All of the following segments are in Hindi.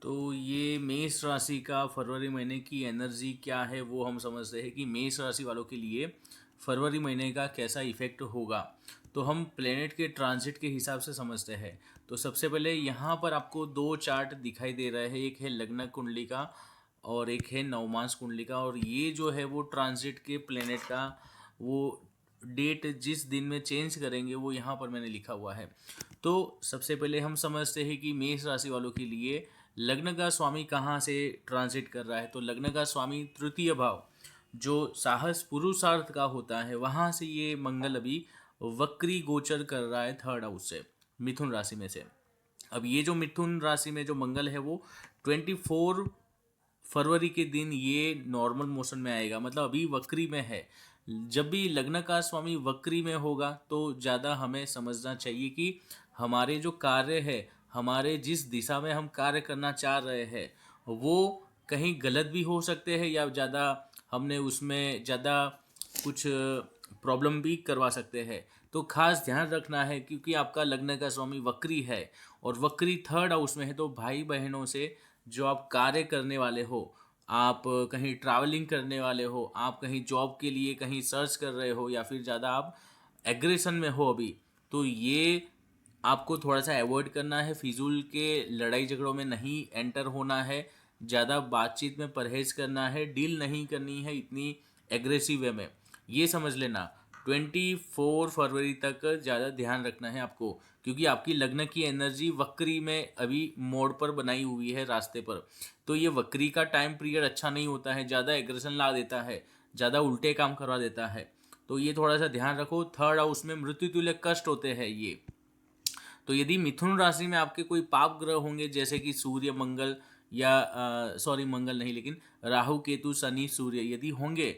तो ये मेष राशि का फरवरी महीने की एनर्जी क्या है वो हम समझते हैं कि मेष राशि वालों के लिए फरवरी महीने का कैसा इफेक्ट होगा। तो हम प्लेनेट के ट्रांजिट के हिसाब से समझते हैं। तो सबसे पहले यहाँ पर आपको दो चार्ट दिखाई दे रहे हैं, एक है लग्न कुंडली का और एक है नवमास कुंडली का। और ये जो है वो ट्रांजिट के प्लेनेट का वो डेट जिस दिन में चेंज करेंगे वो यहाँ पर मैंने लिखा हुआ है। तो सबसे पहले हम समझते हैं कि मेष राशि वालों के लिए लग्न का स्वामी कहाँ से ट्रांजिट कर रहा है। तो लग्न का स्वामी तृतीय भाव जो साहस पुरुषार्थ का होता है वहाँ से ये मंगल अभी वक्री गोचर कर रहा है थर्ड हाउस से, मिथुन राशि में से। अब ये जो मिथुन राशि में जो मंगल है वो 24 फरवरी के दिन ये नॉर्मल मोशन में आएगा, मतलब अभी वक्री में है। जब भी लग्न का स्वामी वक्री में होगा तो ज़्यादा हमें समझना चाहिए कि हमारे जो कार्य है, हमारे जिस दिशा में हम कार्य करना चाह रहे हैं वो कहीं गलत भी हो सकते हैं या ज़्यादा हमने उसमें ज़्यादा कुछ प्रॉब्लम भी करवा सकते हैं। तो खास ध्यान रखना है क्योंकि आपका लग्न का स्वामी वक्री है और वक्री थर्ड हाउस में है। तो भाई बहनों से जो आप कार्य करने वाले हो, आप कहीं ट्रैवलिंग करने वाले हो, आप कहीं जॉब के लिए कहीं सर्च कर रहे हो या फिर ज़्यादा आप एग्रेशन में हो अभी, तो ये आपको थोड़ा सा अवॉइड करना है। फिजूल के लड़ाई झगड़ों में नहीं एंटर होना है, ज़्यादा बातचीत में परहेज करना है, डील नहीं करनी है इतनी एग्रेसिव वे में। ये समझ लेना 24 फरवरी तक ज़्यादा ध्यान रखना है आपको, क्योंकि आपकी लग्न की एनर्जी वक्री में अभी मोड़ पर बनाई हुई है रास्ते पर। तो ये वक्री का टाइम पीरियड अच्छा नहीं होता है, ज़्यादा एग्रेशन ला देता है, ज़्यादा उल्टे काम करवा देता है। तो ये थोड़ा सा ध्यान रखो। थर्ड हाउस में मृत्यु तुल्य कष्ट होते हैं ये। तो यदि मिथुन राशि में आपके कोई पाप ग्रह होंगे जैसे कि सूर्य मंगल या सॉरी मंगल नहीं लेकिन राहु केतु शनि सूर्य यदि होंगे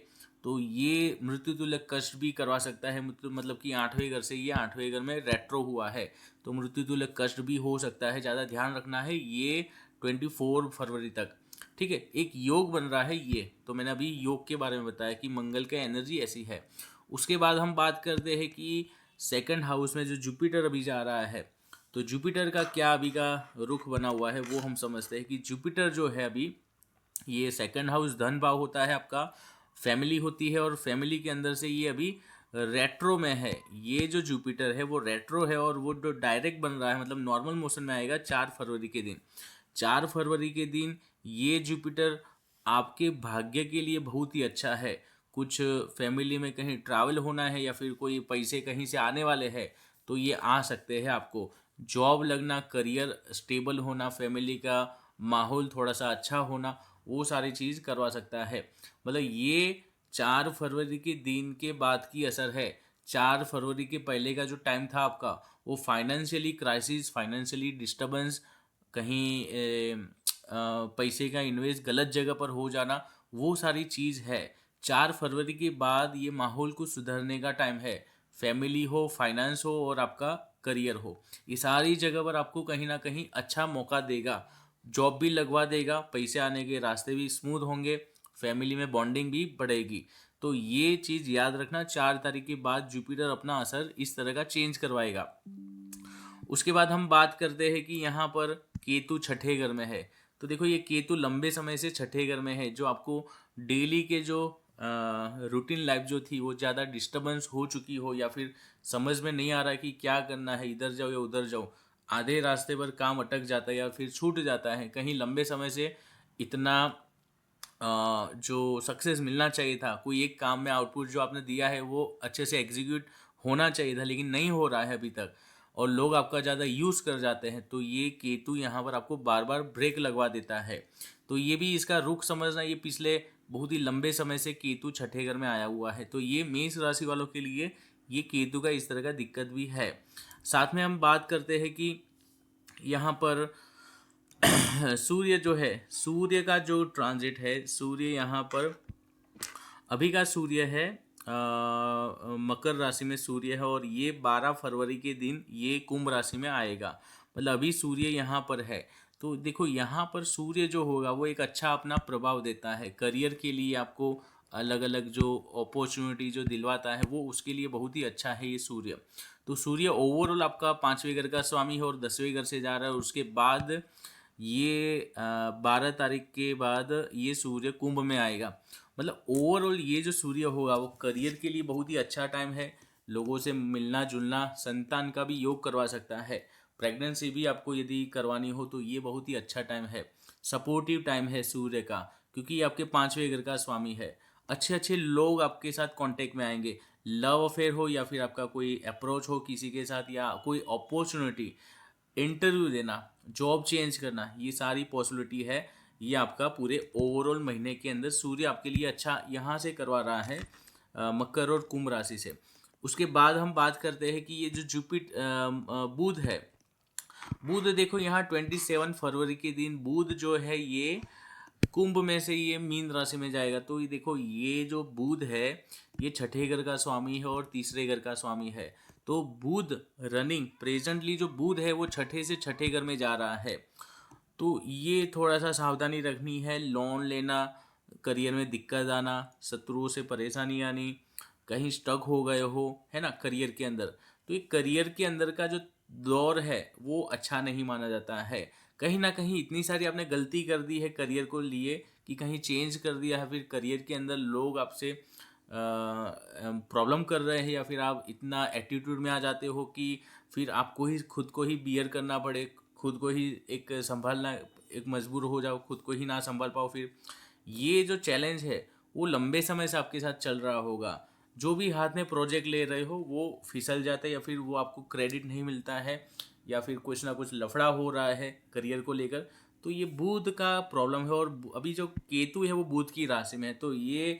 तो ये मृत्यु तुल्य कष्ट भी करवा सकता है। मतलब कि आठवें घर से ये आठवें घर में रेट्रो हुआ है तो मृत्यु तुल्य कष्ट भी हो सकता है। ज़्यादा ध्यान रखना है ये 24 फरवरी तक। ठीक है, एक योग बन रहा है ये, तो मैंने अभी योग के बारे में बताया कि मंगल का एनर्जी ऐसी है। उसके बाद हम बात करते हैं कि सेकंड हाउस में जो जुपिटर अभी जा रहा है, तो जुपिटर का क्या अभी का रुख बना हुआ है वो हम समझते हैं कि जुपिटर जो है अभी ये सेकंड हाउस धन भाव होता है आपका, फैमिली होती है और फैमिली के अंदर से ये अभी रेट्रो में है। ये जो जुपिटर है वो रेट्रो है और वो जो डायरेक्ट बन रहा है मतलब नॉर्मल मोशन में आएगा 4 फरवरी के दिन। 4 फरवरी के दिन ये जुपिटर आपके भाग्य के लिए बहुत ही अच्छा है। कुछ फैमिली में कहीं ट्रैवल होना है या फिर कोई पैसे कहीं से आने वाले हैं तो ये आ सकते हैं आपको। जॉब लगना, करियर स्टेबल होना, फैमिली का माहौल थोड़ा सा अच्छा होना, वो सारी चीज़ करवा सकता है। मतलब ये 4 फरवरी के दिन के बाद की असर है। 4 फरवरी के पहले का जो टाइम था आपका वो फाइनेंशियली क्राइसिस, फाइनेंशियली डिस्टर्बेंस, कहीं पैसे का इन्वेस्ट गलत जगह पर हो जाना, वो सारी चीज़ है। 4 फरवरी के बाद ये माहौल कुछ सुधरने का टाइम है। फैमिली हो, फाइनेंस हो और आपका करियर हो, ये सारी जगह पर आपको कहीं ना कहीं अच्छा मौका देगा। जॉब भी लगवा देगा, पैसे आने के रास्ते भी स्मूथ होंगे, फैमिली में बॉन्डिंग भी बढ़ेगी। तो ये चीज़ याद रखना, 4 तारीख के बाद जुपिटर अपना असर इस तरह का चेंज करवाएगा। उसके बाद हम बात करते हैं कि यहाँ पर केतु छठे घर में है। तो देखो ये केतु लंबे समय से छठे घर में है, जो आपको डेली के जो रूटीन लाइफ जो थी वो ज़्यादा डिस्टर्बेंस हो चुकी हो या फिर समझ में नहीं आ रहा है कि क्या करना है, इधर जाओ या उधर जाओ, आधे रास्ते पर काम अटक जाता है या फिर छूट जाता है, कहीं लंबे समय से इतना जो सक्सेस मिलना चाहिए था, कोई एक काम में आउटपुट जो आपने दिया है वो अच्छे से एग्जीक्यूट होना चाहिए था लेकिन नहीं हो रहा है अभी तक, और लोग आपका ज़्यादा यूज़ कर जाते हैं, तो ये केतु यहाँ पर आपको बार बार ब्रेक लगवा देता है। तो ये भी इसका रुख समझना, ये पिछले बहुत ही लंबे समय से केतु छठे घर में आया हुआ है। तो ये मेष राशि वालों के लिए ये केतु का इस तरह का दिक्कत भी है। साथ में हम बात करते हैं कि यहाँ पर सूर्य जो है, सूर्य का जो ट्रांजिट है, सूर्य यहाँ पर अभी का सूर्य है मकर राशि में सूर्य है और ये 12 फरवरी के दिन ये कुंभ राशि में आएगा। मतलब अभी सूर्य यहाँ पर है। तो देखो यहाँ पर सूर्य जो होगा वो एक अच्छा अपना प्रभाव देता है करियर के लिए, आपको अलग अलग जो अपॉर्चुनिटी जो दिलवाता है वो उसके लिए बहुत ही अच्छा है ये सूर्य। तो सूर्य ओवरऑल आपका 5वें घर का स्वामी है और 10वें घर से जा रहा है। उसके बाद ये 12 तारीख के बाद ये सूर्य कुंभ में आएगा। मतलब ओवरऑल ये जो सूर्य होगा वो करियर के लिए बहुत ही अच्छा टाइम है। लोगों से मिलना जुलना, संतान का भी योग करवा सकता है। प्रेगनेंसी भी आपको यदि करवानी हो तो ये बहुत ही अच्छा टाइम है। सपोर्टिव टाइम है सूर्य का, क्योंकि ये आपके 5वें घर का स्वामी है। अच्छे अच्छे लोग आपके साथ कांटेक्ट में आएंगे। लव अफेयर हो या फिर आपका कोई अप्रोच हो किसी के साथ, या कोई अपॉर्चुनिटी, इंटरव्यू देना, जॉब चेंज करना, ये सारी पॉसिबिलिटी है। ये आपका पूरे ओवरऑल महीने के अंदर सूर्य आपके लिए अच्छा यहाँ से करवा रहा है, मकर और कुंभ राशि से। उसके बाद हम बात करते हैं कि ये जो बुध है, बुध देखो यहाँ 27 फरवरी के दिन बुध जो है ये कुंभ में से ये मीन राशि में जाएगा। तो ये देखो, ये जो बुध है ये छठे घर का स्वामी है और तीसरे घर का स्वामी है। तो बुध रनिंग प्रेजेंटली जो बुध है वो छठे से छठे घर में जा रहा है। तो ये थोड़ा सा सावधानी रखनी है। लोन लेना, करियर में दिक्कत आना, शत्रुओं से परेशानी आनी, कहीं स्टक हो गए हो, है ना, करियर के अंदर। तो ये करियर के अंदर का जो दौर है वो अच्छा नहीं माना जाता है। कहीं ना कहीं इतनी सारी आपने गलती कर दी है करियर को लिए कि कहीं चेंज कर दिया है, फिर करियर के अंदर लोग आपसे प्रॉब्लम कर रहे हैं, या फिर आप इतना एटीट्यूड में आ जाते हो कि फिर आपको ही खुद को ही बियर करना पड़े, खुद को ही एक संभालना, एक मजबूर हो जाओ, खुद को ही ना संभाल पाओ। फिर ये जो चैलेंज है वो लंबे समय से आपके साथ चल रहा होगा। जो भी हाथ में प्रोजेक्ट ले रहे हो वो फिसल जाता है, या फिर वो आपको क्रेडिट नहीं मिलता है, या फिर कुछ ना कुछ लफड़ा हो रहा है करियर को लेकर। तो ये बुध का प्रॉब्लम है। और अभी जो केतु है वो बुध की राशि में है। तो ये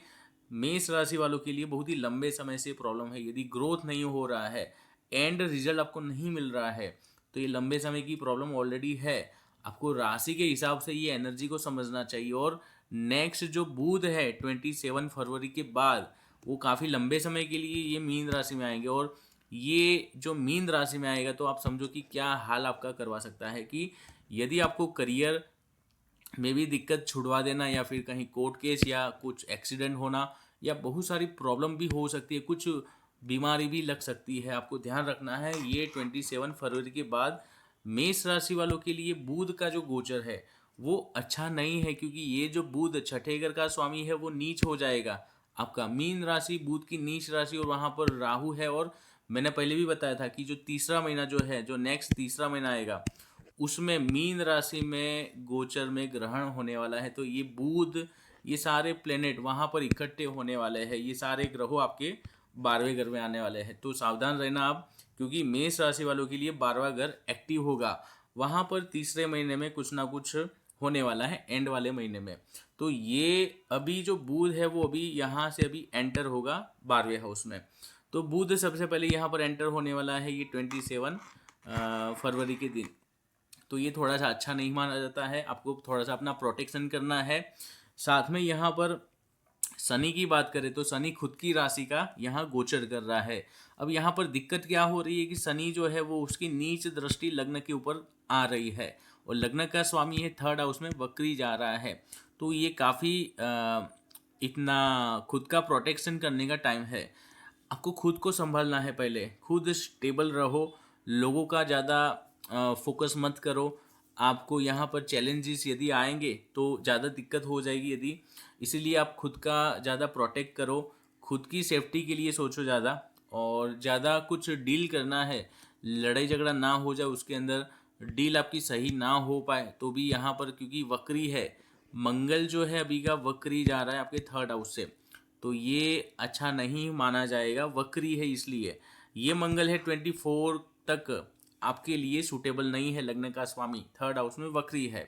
मेष राशि वालों के लिए बहुत ही लंबे समय से प्रॉब्लम है। यदि ग्रोथ नहीं हो रहा है, एंड रिजल्ट आपको नहीं मिल रहा है, तो ये लंबे समय की प्रॉब्लम ऑलरेडी है। आपको राशि के हिसाब से ये एनर्जी को समझना चाहिए। और नेक्स्ट जो बुध है 27 फरवरी के बाद, वो काफ़ी लंबे समय के लिए ये मीन राशि में आएंगे। और ये जो मीन राशि में आएगा तो आप समझो कि क्या हाल आपका करवा सकता है, कि यदि आपको करियर में भी दिक्कत छुड़वा देना, या फिर कहीं कोर्ट केस या कुछ एक्सीडेंट होना, या बहुत सारी प्रॉब्लम भी हो सकती है, कुछ बीमारी भी लग सकती है। आपको ध्यान रखना है ये 27 फरवरी के बाद मेष राशि वालों के लिए बुध का जो गोचर है वो अच्छा नहीं है, क्योंकि ये जो बुध छठे घर का स्वामी है वो नीच हो जाएगा। आपका मीन राशि बुध की नीच राशि, और वहाँ पर राहु है। और मैंने पहले भी बताया था कि जो तीसरा महीना जो है, जो नेक्स्ट तीसरा महीना आएगा, उसमें मीन राशि में गोचर में ग्रहण होने वाला है। तो ये बुध, ये सारे प्लेनेट वहाँ पर इकट्ठे होने वाले हैं। ये सारे ग्रहों आपके 12वें घर में आने वाले हैं। तो सावधान रहना आप, क्योंकि मेष राशि वालों के लिए 12वां घर एक्टिव होगा। वहाँ पर तीसरे महीने में कुछ ना कुछ होने वाला है, एंड वाले महीने में। तो ये अभी जो बुध है वो अभी यहाँ से अभी एंटर होगा 12वें हाउस में। तो बुध सबसे पहले यहाँ पर एंटर होने वाला है ये 27 फरवरी के दिन। तो ये थोड़ा सा अच्छा नहीं माना जाता है। आपको थोड़ा सा अपना प्रोटेक्शन करना है। साथ में यहाँ पर शनि की बात करें तो शनि खुद की राशि का यहाँ गोचर कर रहा है। अब यहाँ पर दिक्कत क्या हो रही है कि शनि जो है वो उसकी नीच दृष्टि लग्न के ऊपर आ रही है, और लग्न का स्वामी है थर्ड हाउस में वक्री जा रहा है। तो ये काफ़ी इतना खुद का प्रोटेक्शन करने का टाइम है। आपको खुद को संभालना है, पहले खुद स्टेबल रहो, लोगों का ज़्यादा फोकस मत करो। आपको यहाँ पर चैलेंजेस यदि आएंगे तो ज़्यादा दिक्कत हो जाएगी यदि, इसीलिए आप खुद का ज़्यादा प्रोटेक्ट करो, खुद की सेफ्टी के लिए सोचो ज़्यादा। और ज़्यादा कुछ डील करना है, लड़ाई झगड़ा ना हो जाए उसके अंदर, डील आपकी सही ना हो पाए तो भी यहाँ पर, क्योंकि वक्री है मंगल जो है अभी का, वक्री जा रहा है आपके थर्ड हाउस से। तो ये अच्छा नहीं माना जाएगा, वक्री है इसलिए। ये मंगल है 24 तक आपके लिए सूटेबल नहीं है। लग्न का स्वामी थर्ड हाउस में वक्री है,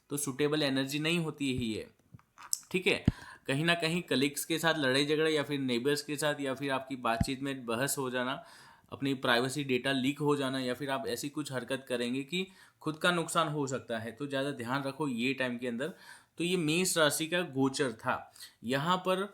तो सूटेबल एनर्जी नहीं होती है ये, ठीक है। कहीं ना कहीं कलीग्स के साथ लड़ाई झगड़ा, या फिर नेबर्स के साथ, या फिर आपकी बातचीत में बहस हो जाना, अपनी प्राइवेसी डेटा लीक हो जाना, या फिर आप ऐसी कुछ हरकत करेंगे कि खुद का नुकसान हो सकता है। तो ज़्यादा ध्यान रखो ये टाइम के अंदर। तो ये मेष राशि का गोचर था। यहाँ पर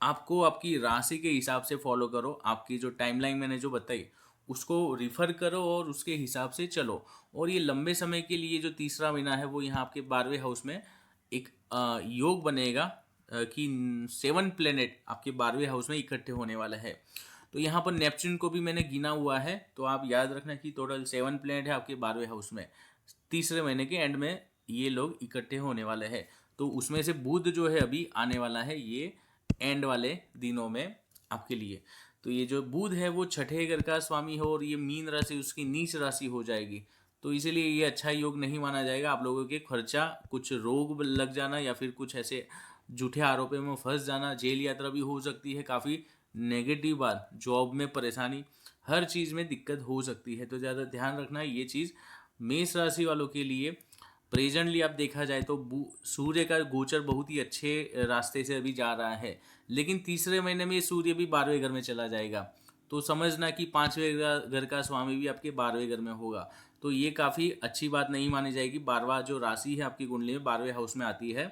आपको आपकी राशि के हिसाब से फॉलो करो। आपकी जो टाइमलाइन मैंने जो बताई उसको रिफ़र करो और उसके हिसाब से चलो। और ये लंबे समय के लिए जो तीसरा महीना है वो यहाँ आपके 12वें हाउस में एक योग बनेगा, कि 7 प्लेनेट आपके 12वें हाउस में इकट्ठे होने वाला है। तो यहाँ पर नेपच्यून को भी मैंने गिना हुआ है, तो आप याद रखना कि टोटल 7 प्लेनेट है आपके 12वें हाउस में। तीसरे महीने के एंड में ये लोग इकट्ठे होने वाले हैं। तो उसमें से बुध जो है अभी आने वाला है ये एंड वाले दिनों में आपके लिए। तो ये जो बुध है वो छठे घर का स्वामी हो और ये मीन राशि उसकी नीच राशि हो जाएगी। तो इसीलिए ये अच्छा योग नहीं माना जाएगा। आप लोगों के खर्चा, कुछ रोग लग जाना या फिर कुछ ऐसे झूठे आरोपों में फंस जाना, जेल यात्रा भी हो सकती है, काफ़ी नेगेटिव बात, जॉब में परेशानी, हर चीज़ में दिक्कत हो सकती है। तो ज़्यादा ध्यान रखना ये चीज़। मेष राशि वालों के लिए प्रेजेंटली आप देखा जाए तो सूर्य का गोचर बहुत ही अच्छे रास्ते से अभी जा रहा है, लेकिन तीसरे महीने में ये सूर्य भी 12वें घर में चला जाएगा। तो समझना कि 5वें घर का स्वामी भी आपके 12वें घर में होगा। तो ये काफ़ी अच्छी बात नहीं मानी जाएगी। 12वां जो राशि है आपकी कुंडली में 12वें हाउस में आती है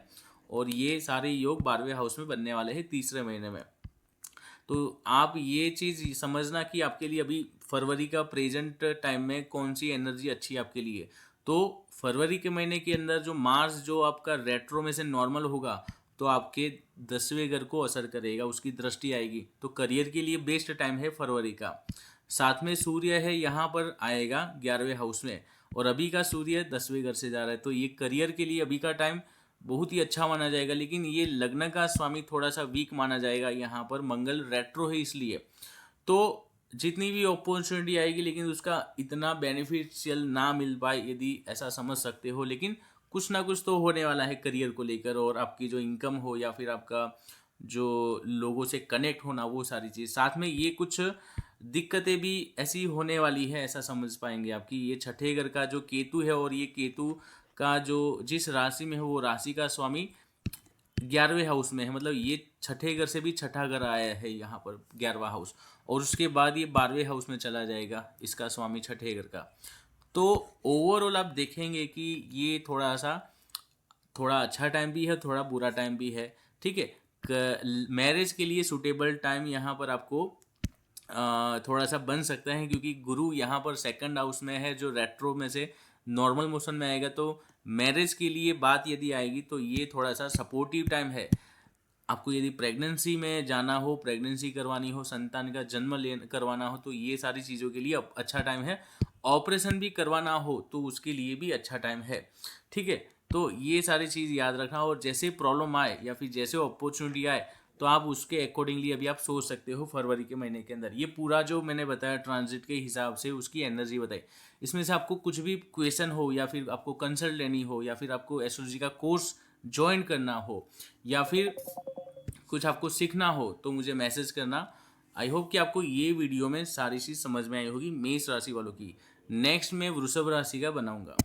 और ये सारे योग 12वें हाउस में बनने वाले हैं तीसरे महीने में। तो आप ये चीज़ समझना कि आपके लिए अभी फरवरी का प्रेजेंट टाइम में कौन सी एनर्जी अच्छी है आपके लिए। तो फरवरी के महीने के अंदर जो मार्स जो आपका रेट्रो में से नॉर्मल होगा तो आपके 10वें घर को असर करेगा, उसकी दृष्टि आएगी। तो करियर के लिए बेस्ट टाइम है फरवरी का। साथ में सूर्य है यहाँ पर आएगा 11वें हाउस में और अभी का सूर्य 10वें घर से जा रहा है। तो ये करियर के लिए अभी का टाइम बहुत ही अच्छा माना जाएगा, लेकिन ये लग्न का स्वामी थोड़ा सा वीक माना जाएगा। यहाँ पर मंगल रेट्रो है इसलिए तो जितनी भी अपॉर्चुनिटी आएगी लेकिन उसका इतना बेनिफिशियल ना मिल पाए, यदि ऐसा समझ सकते हो। लेकिन कुछ ना कुछ तो होने वाला है करियर को लेकर, और आपकी जो इनकम हो या फिर आपका जो लोगों से कनेक्ट होना, वो सारी चीज़ साथ में। ये कुछ दिक्कतें भी ऐसी होने वाली है, ऐसा समझ पाएंगे आपकी। ये छठे घर का जो केतु है और ये केतु का जो जिस राशि में है वो राशि का स्वामी 11वें हाउस में है। मतलब ये छठे घर से भी छठा घर आया है यहाँ पर 11वां हाउस, और उसके बाद ये 12वें हाउस में चला जाएगा इसका स्वामी छठे घर का। तो ओवरऑल आप देखेंगे कि ये थोड़ा अच्छा टाइम भी है, थोड़ा बुरा टाइम भी है। ठीक है, मैरिज के लिए सूटेबल टाइम यहाँ पर आपको थोड़ा सा बन सकता है, क्योंकि गुरु यहाँ पर सेकंड हाउस में है जो रेट्रो में से नॉर्मल मोशन में आएगा। तो मैरिज के लिए बात यदि आएगी तो ये थोड़ा सा सपोर्टिव टाइम है। आपको यदि प्रेगनेंसी में जाना हो, प्रेगनेंसी करवानी हो, संतान का जन्म ले करवाना हो, तो ये सारी चीज़ों के लिए अच्छा टाइम है। ऑपरेशन भी करवाना हो तो उसके लिए भी अच्छा टाइम है। ठीक है, तो ये सारी चीज़ याद रखना, और जैसे प्रॉब्लम आए या फिर जैसे अपॉर्चुनिटी आए तो आप उसके अकॉर्डिंगली अभी आप सोच सकते हो फरवरी के महीने के अंदर। ये पूरा जो मैंने बताया ट्रांजिट के हिसाब से उसकी एनर्जी बताई। इसमें से आपको कुछ भी क्वेश्चन हो या फिर आपको कंसल्ट लेनी हो या फिर आपको एस्ट्रोलॉजी का कोर्स ज्वाइन करना हो या फिर कुछ आपको सीखना हो तो मुझे मैसेज करना। आई होप कि आपको ये वीडियो में सारी चीज़ समझ में आई होगी मेष राशि वालों की। नेक्स्ट मैं वृषभ राशि का बनाऊंगा।